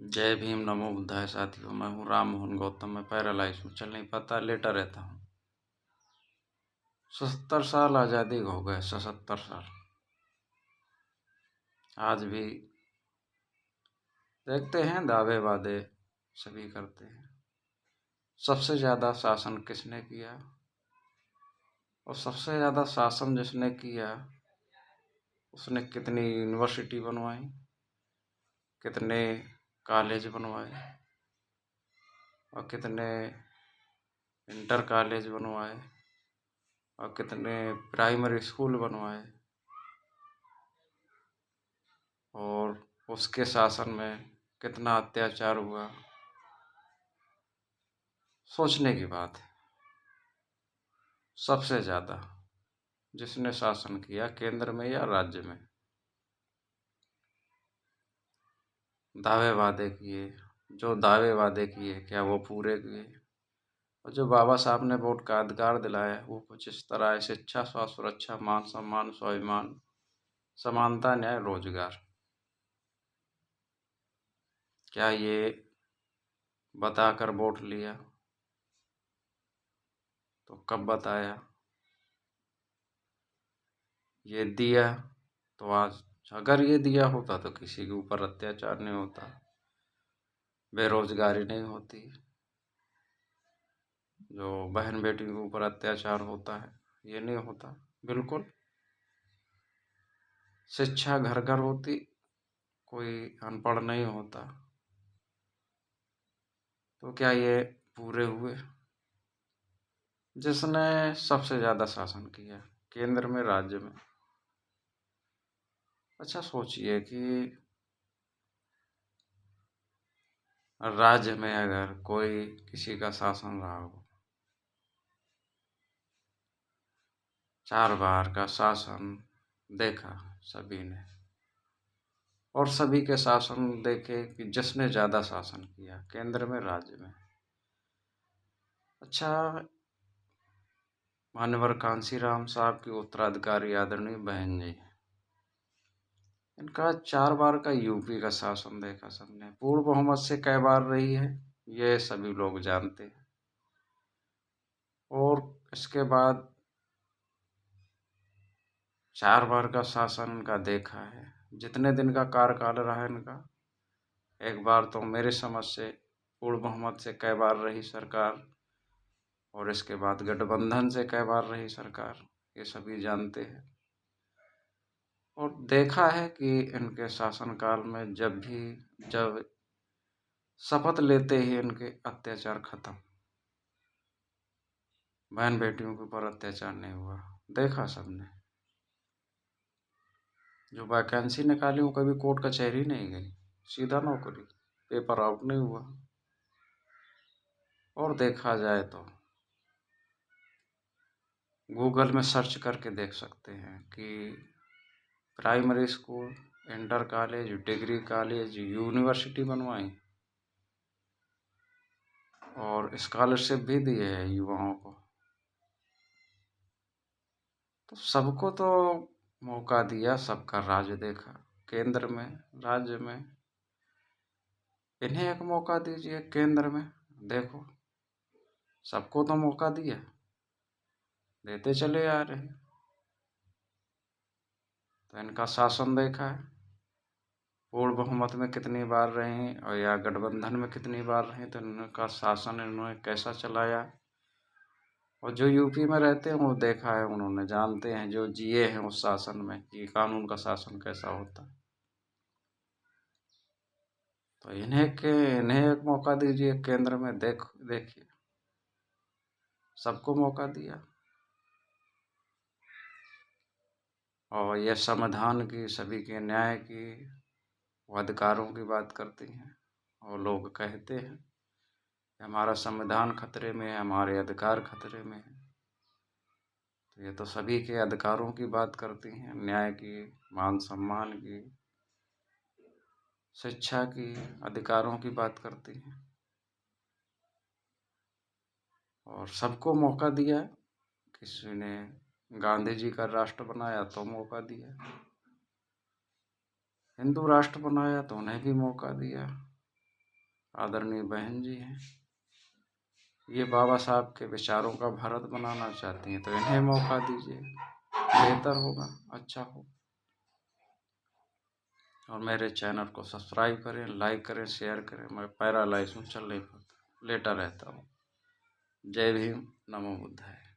जय भीम, नमो बुद्धाय साथियों। मैं हूँ राम मोहन गौतम। मैं पैरालाइज हूँ, चल नहीं पाता, लेटा रहता हूँ। 77 साल आज़ादी को हो गए, 77 साल। आज भी देखते हैं दावे वादे सभी करते हैं। सबसे ज़्यादा शासन किसने किया और सबसे ज़्यादा शासन जिसने किया उसने कितनी यूनिवर्सिटी बनवाई, कितने कॉलेज बनवाए और कितने इंटर कॉलेज बनवाए और कितने प्राइमरी स्कूल बनवाए, और उसके शासन में कितना अत्याचार हुआ। सोचने की बात है। सबसे ज़्यादा जिसने शासन किया केंद्र में या राज्य में, दावे वादे किए, जो दावे वादे किए क्या वो पूरे किए, और जो बाबा साहब ने वोट का अधिकार दिलाया वो कुछ इस तरह है: शिक्षा, स्वास्थ्य, सुरक्षा, मान सम्मान, स्वाभिमान, समानता, न्याय, रोजगार। क्या ये बताकर वोट लिया? तो कब बताया? ये दिया तो आज, अगर ये दिया होता तो किसी के ऊपर अत्याचार नहीं होता, बेरोजगारी नहीं होती, जो बहन बेटी के ऊपर अत्याचार होता है ये नहीं होता। बिल्कुल शिक्षा घर घर होती, कोई अनपढ़ नहीं होता। तो क्या ये पूरे हुए? जिसने सबसे ज्यादा शासन किया केंद्र में, राज्य में। अच्छा सोचिए कि राज्य में अगर कोई किसी का शासन रहा हो, 4 बार का शासन देखा सभी ने, और सभी के शासन देखे कि जिसने ज्यादा शासन किया केंद्र में, राज्य में। अच्छा, मान्यवर कांशीराम साहब की उत्तराधिकारी आदरणीय बहन जी, इनका 4 बार का यूपी का शासन देखा सबने। पूर्ण बहुमत से कई बार रही है ये सभी लोग जानते हैं। और इसके बाद 4 बार का शासन इनका देखा है। जितने दिन का कार्यकाल रहा इनका, एक बार तो मेरे समझ से पूर्ण बहुमत से कई बार रही सरकार, और इसके बाद गठबंधन से कई बार रही सरकार, ये सभी जानते हैं। और देखा है कि इनके शासनकाल में जब शपथ लेते ही इनके अत्याचार खत्म, बहन बेटियों के ऊपर अत्याचार नहीं हुआ। देखा सबने। जो वैकेंसी निकाली वो कभी कोर्ट कचहरी नहीं गई, सीधा नौकरी, पेपर आउट नहीं हुआ। और देखा जाए तो गूगल में सर्च करके देख सकते हैं कि primary school, inter college, degree college, university बनवाई, और स्कॉलरशिप भी दिए है युवाओं को। तो सबको तो मौका दिया, सबका राज देखा, केंद्र में, राज्य में। इन्हें एक मौका दीजिए केंद्र में, देखो सबको तो मौका दिया, देते चले आ रहे हैं। तो इनका शासन देखा है, पूर्ण बहुमत में कितनी बार रहे और या गठबंधन में कितनी बार रहे, तो इनका शासन इन्होंने कैसा चलाया। और जो यूपी में रहते हैं वो देखा है, उन्होंने जानते हैं, जो जिए हैं उस शासन में, कि कानून का शासन कैसा होता है। तो इन्हें एक मौका दीजिए केंद्र में, देखिए सबको मौका दिया। और यह संविधान की, सभी के न्याय की, वो अधिकारों की बात करती हैं, और लोग कहते हैं कि हमारा संविधान खतरे में है, हमारे अधिकार खतरे में है। तो ये तो सभी के अधिकारों की बात करती हैं, न्याय की, मान सम्मान की, शिक्षा की, अधिकारों की बात करती हैं। और सबको मौका दिया। किसी ने गांधी जी का राष्ट्र बनाया तो मौका दिया, हिंदू राष्ट्र बनाया तो उन्हें भी मौका दिया। आदरणीय बहन जी हैं, ये बाबा साहब के विचारों का भारत बनाना चाहती हैं, तो इन्हें मौका दीजिए, बेहतर होगा, अच्छा हो। और मेरे चैनल को सब्सक्राइब करें, लाइक करें, शेयर करें। मैं पैरालाइज हूँ, चल नहीं पाता, लेटा रहता हूँ। जय भीम, नमो बुद्धाय।